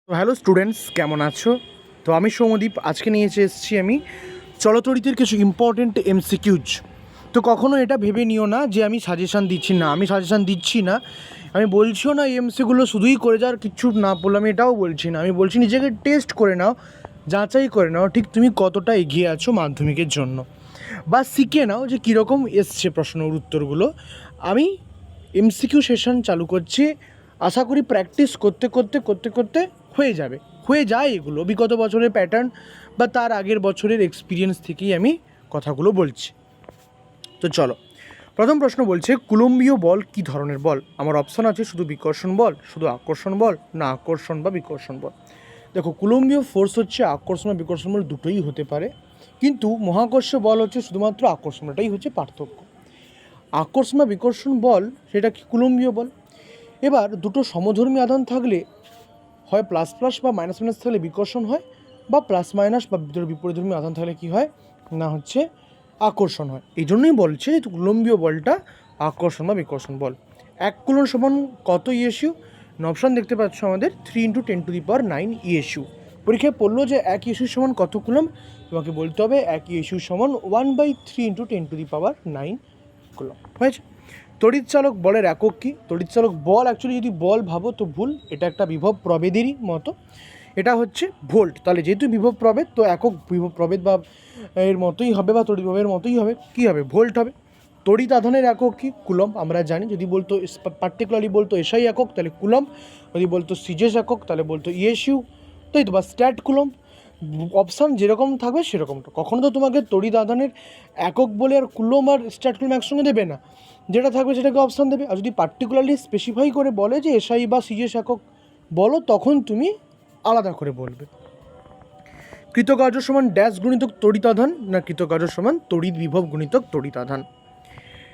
তো hello students, কেমন আছো? তো আমি সৌমদীপ। আজকে নিয়ে এসেছি আমি চলতরিতের কিছু ইম্পর্টেন্ট এমসিকিউজ। তো কখনো এটা ভেবে নিও না যে আমি সাজেশান দিচ্ছি না, আমি সাজেশান দিচ্ছি না, আমি বলছিও না এই এমসিগুলো শুধুই করে যাওয়ার কিচ্ছু না বললাম, আমি এটাও বলছি না। আমি বলছি নিজেকে টেস্ট করে নাও, যাচাই করে নাও ঠিক তুমি কতটা এগিয়ে আছো মাধ্যমিকের জন্য, বা শিখে নাও যে কীরকম এসছে প্রশ্নর উত্তরগুলো। আমি এমসিকিউ সেশন চালু করছি, আশা করি প্র্যাকটিস করতে করতে করতে করতে হয়ে যাবে, হয়ে যায় এগুলো বিগত বছরের প্যাটার্ন বা তার আগের বছরের এক্সপিরিয়েন্স থেকেই আমি কথাগুলো বলছি। তো চলো, প্রথম প্রশ্ন বলছে কুলম্বীয় বল কী ধরনের বল? আমার অপশান আছে শুধু বিকর্ষণ বল, শুধু আকর্ষণ বল, না আকর্ষণ বা বিকর্ষণ বল। দেখো, কুলম্বীয় ফোর্স হচ্ছে আকর্ষণ বা বিকর্ষণ বল দুটোই হতে পারে, কিন্তু মহাকর্ষ বল হচ্ছে শুধুমাত্র আকর্ষণ, এটাই হচ্ছে পার্থক্য। আকর্ষণ বা বিকর্ষণ বল সেটা কি কুলম্বীয় বল। এবার দুটো সমধর্মী আধান থাকলে হয় প্লাস প্লাস বা মাইনাস মাইনাস থাকলে বিকর্ষণ হয়, বা প্লাস মাইনাস বা বিপরীতধর্মী আধান থাকলে কী হয় না হচ্ছে আকর্ষণ হয়। এই জন্যই বলছে যে কুলম্বীয় বলটা আকর্ষণ বা বিকর্ষণ বল। এক কুলন সমান কত ইএসইউ? অপশান দেখতে পাচ্ছ আমাদের 3 × 10⁹ ইএসইউ। পরীক্ষায় পড়লো যে এক ইএসইউ সমান কত কুলম, তোমাকে বলতে হবে এক ইএসইউ সমান 1/3 × 10⁹ কুলম। হয়েছে। তড়িৎচালক বলের একক কী? তড়িৎচালক বল অ্যাকচুয়ালি যদি বল ভাবো তো ভুল, এটা একটা বিভব প্রভেদেরই মতো, এটা হচ্ছে ভোল্ট। তাহলে যেহেতু বিভব প্রভেদ, তো একক বিভব প্রভেদ বা এর মতোই হবে, বা তড়িৎ প্রভেদের মতোই হবে, কী হবে? ভোল্ট হবে। তড়িৎ আধানের একক কী? কুলম। আমরা জানি, যদি বলতো পার্টিকুলারলি বলতো এসআই একক তাহলে কুলম, যদি বলতো সিজেস একক তাহলে বলতো ইএসইউ, তাই তো, বা স্ট্যাট কুলম। অপশান যেরকম থাকবে সেরকমটা। কখনো তো তোমাকে তড়িৎ আধানের একক বলে আর কুলম আর স্ট্যাট কুলম একসঙ্গে দেবে না, যেটা থাকবে সেটাকে অপশান দেবে। আর যদি পার্টিকুলারলি স্পেসিফাই করে বলে যে এসআই বা সিজেস একক বলো, তখন তুমি আলাদা করে বলবে। কৃতকার্য সমান ড্যাশ গুণিতক তড়িৎ আধান, না কৃতকার্য সমান তড়িৎ বিভব গুণিতক তড়িৎ আধান।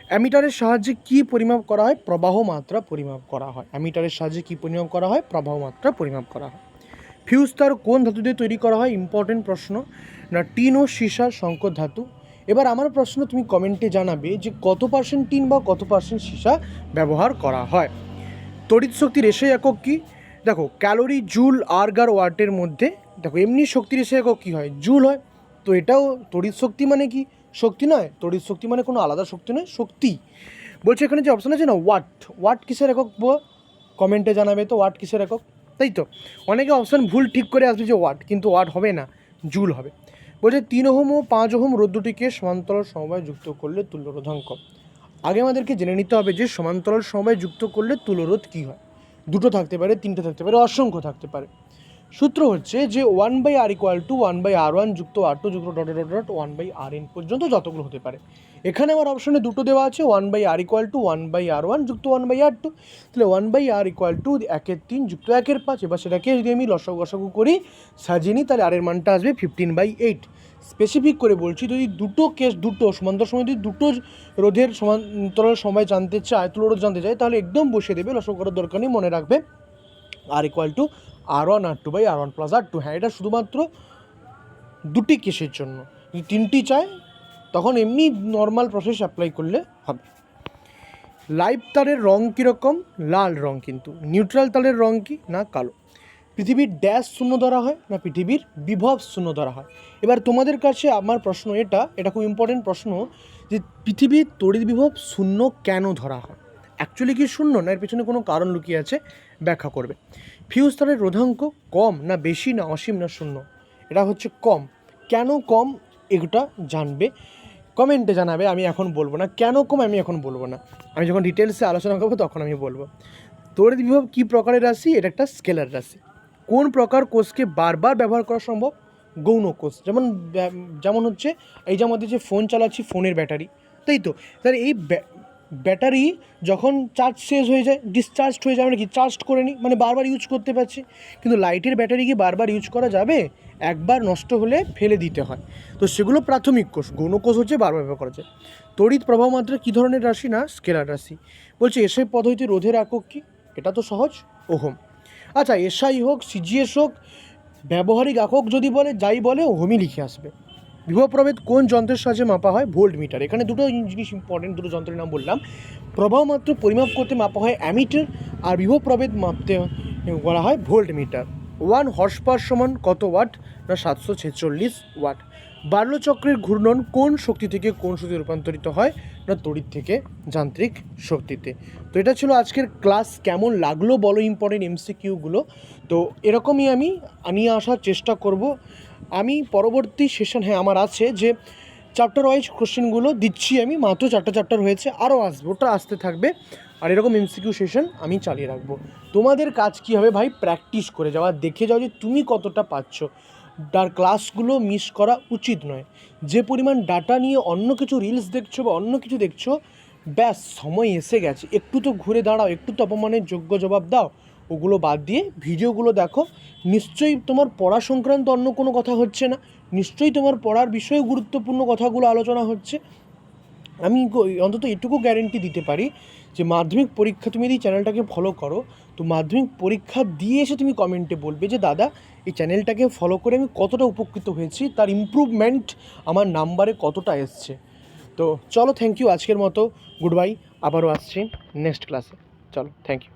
অ্যামিটারের সাহায্যে কী পরিমাপ করা হয়? প্রবাহ মাত্রা পরিমাপ করা হয়। অ্যামিটারের সাহায্যে কী পরিমাপ করা হয়? প্রবাহ মাত্রা পরিমাপ করা হয়। ফিউজ তার কোন ধাতু দিয়ে তৈরি করা হয়? ইম্পর্টেন্ট প্রশ্ন। না টিন ও সীসা সংকর ধাতু। এবার আমার প্রশ্ন, তুমি কমেন্টে জানাবে যে কত পার্সেন্ট টিন বা কত পার্সেন্ট সীসা ব্যবহার করা হয়। তড়িৎ শক্তির এসআই একক কী? দেখো, ক্যালোরি, জুল, আর্গার, ওয়াটের মধ্যে দেখো এমনি শক্তির এসআই একক কী হয়? জুল হয়। তো এটাও তড়িৎ শক্তি মানে কি? শক্তি নয়। তড়িৎ শক্তি মানে কোনো আলাদা শক্তি নয়, শক্তি। বলছে এখানে যে অপশান আছে না ওয়াট, ওয়াট কিসের একক? কমেন্টে জানাবে তো ওয়াট কিসের একক, তাই তো। অনেকে অপশান ভুল ঠিক করে আসবে যে ওয়াট, কিন্তু ওয়াট হবে না, জুল হবে। বলছে 3 ওহম ও 5 ওহম রোধ দুটিকে সমান্তরাল সমবায় যুক্ত করলে তুল্য রোধাঙ্ক। আগে আমাদেরকে জেনে নিতে হবে যে সমান্তরাল সমবায় যুক্ত করলে তুল্যরোধ কী হয়। দুটো থাকতে পারে, তিনটে থাকতে পারে, অসংখ্য থাকতে পারে। সূত্র হচ্ছে যে 1/r = 1/r1 যুক্ত r2 যুক্ত ডট ডট ডট 1/rn পর্যন্ত যতগুলো হতে পারে। এখানে আমার অপশনে দুটো দেওয়া আছে, 1/r = 1/r1 যুক্ত 1/r2। তাহলে 1/r = 1/3 যুক্ত 1/5। এবার সেটাকে যদি আমি লসাগু করি, সাজিয়ে নিই, তাহলে r এর মানটা আসবে 15/8। স্পেসিফিক করে বলছি, যদি দুটো সমান্তরাল সময় যদি দুটো রোধের সমান্তরাল সময় জানতে চায়, তুল্যরোধ জানতে চায়, তাহলে একদম বসিয়ে দেবে, লসাগু করার দরকার নেই, মনে রাখবে r = r1 r2/r1 + r2। হ্যাঁ, এটা শুধুমাত্র দুটি কেসের জন্য। যদি তিনটি চায় তখন এমনি নর্মাল প্রসেস অ্যাপ্লাই করলে হবে। লাইভ তারের রং কীরকম? লাল রং। কিন্তু নিউট্রাল তারের রং কি? না কালো। পৃথিবীর ড্যাশ শূন্য ধরা হয়, না পৃথিবীর বিভব শূন্য ধরা হয়। এবার তোমাদের কাছে আমার প্রশ্ন, এটা খুব ইম্পর্টেন্ট প্রশ্ন, যে পৃথিবীর তড়িৎ বিভব শূন্য কেন ধরা হয়? অ্যাকচুয়ালি কি শূন্য, না এর পেছনে কোনো কারণ লুকিয়ে আছে? ব্যাখ্যা করবে। ফিউজ তারের রোধাঙ্ক কম, না বেশি, না অসীম, না শূন্য? এটা হচ্ছে কম। কেন কম এটা জানবে, কমেন্টে জানাবে। আমি এখন বলবো না কেন কম, আমি এখন বলবো না, আমি যখন ডিটেলসে আলোচনা করবো তখন আমি বলবো। তড়িৎ বিভব কী প্রকারের রাশি? এটা একটা স্কেলার রাশি। কোন প্রকার কোষকে বারবার ব্যবহার করা সম্ভব? গৌণ কোষ। যেমন হচ্ছে এই যে আমাদের যে ফোন চালাচ্ছি, ফোনের ব্যাটারি, তাই তো। তাহলে এই ব্যাটারি যখন চার্জ শেষ হয়ে যায়, ডিসচার্জড হয়ে যায়, মানে কি চার্জড করে নিই, মানে বারবার ইউজ করতে পারছি। কিন্তু লাইটের ব্যাটারি কি বারবার ইউজ করা যাবে? একবার নষ্ট হলে ফেলে দিতে হয়। তো সেগুলো প্রাথমিক কোষ। গৌণ কোষ হচ্ছে বারবার ব্যবহার করা যায়। তড়িৎ প্রবাহ মাত্রা কী ধরনের রাশি? না স্কেলার রাশি। বলছে এসআই পদ্ধতি রোধের একক কী? এটা তো সহজ, ওহম। আচ্ছা, এসআই হোক, সিজিএস হোক, ব্যবহারিক একক যদি বলে, যাই বলে, ওহমই লিখে আসবে। বিভব প্রভেদ কোন যন্ত্রের সাহায্যে মাপা হয়? Volt metre. এখানে দুটো জিনিস ইম্পর্টেন্ট, দুটো যন্ত্রের নাম বললাম। প্রবাহ মাত্রা পরিমাপ করতে মাপা হয় অ্যামিটার, আর বিভব প্রভেদ মাপতে করা হয় ভোল্ট মিটার। 1 হর্স পাওয়ার সমান কত ওয়াট? না 746 ওয়াট। বার্লো চক্রের ঘূর্ণন কোন শক্তি থেকে কোন শক্তিতে রূপান্তরিত হয়? না তড়িৎ থেকে যান্ত্রিক শক্তিতে। তো এটা ছিল আজকের ক্লাস। কেমন লাগলো বলো ইম্পর্টেন্ট এমসিকিউগুলো। তো এরকমই আমি নিয়ে আসার চেষ্টা করব। আমি পরবর্তী সেশন আমার আছে যে চ্যাপ্টার ওয়াইজ কোশ্চেনগুলো দিচ্ছি। আমি মাত্র 4টা চ্যাপ্টার হয়েছে, আরও আসবে, ওটা আসতে থাকবে। আর এরকম এমসিকিউ সেশন আমি চালিয়ে রাখবো। তোমাদের কাজ কী হবে ভাই? প্র্যাকটিস করে যাওয়া, দেখে যাও যে তুমি কতটা পাচ্ছ। ক্লাসগুলো মিস করা উচিত নয়। যে পরিমাণ ডাটা নিয়ে অন্য কিছু রিলস দেখছো বা অন্য কিছু দেখছো, ব্যাস সময় এসে গেছে, একটু তো ঘুরে দাঁড়াও, একটু তো অপমানের যোগ্য জবাব দাও। ওগুলো বাদ দিয়ে ভিডিওগুলো দেখো। নিশ্চয়ই তোমার পড়া সংক্রান্ত অন্য কোনো কথা হচ্ছে না, নিশ্চয়ই তোমার পড়ার বিষয়ে গুরুত্বপূর্ণ কথাগুলো আলোচনা হচ্ছে। আমি অন্তত এটুকু গ্যারেন্টি দিতে পারি যে মাধ্যমিক পরীক্ষা তুমি যদি চ্যানেলটাকে ফলো করো, তো মাধ্যমিক পরীক্ষা দিয়ে এসে তুমি কমেন্টে বলবে যে দাদা এই চ্যানেলটাকে ফলো করে আমি কতটা উপকৃত হয়েছি, তার ইমপ্রুভমেন্ট আমার নাম্বারে কতটা এসছে। তো চলো, থ্যাংক ইউ, আজকের মতো গুড বাই। আবারও আসছি নেক্সট ক্লাসে। চলো, থ্যাংক ইউ।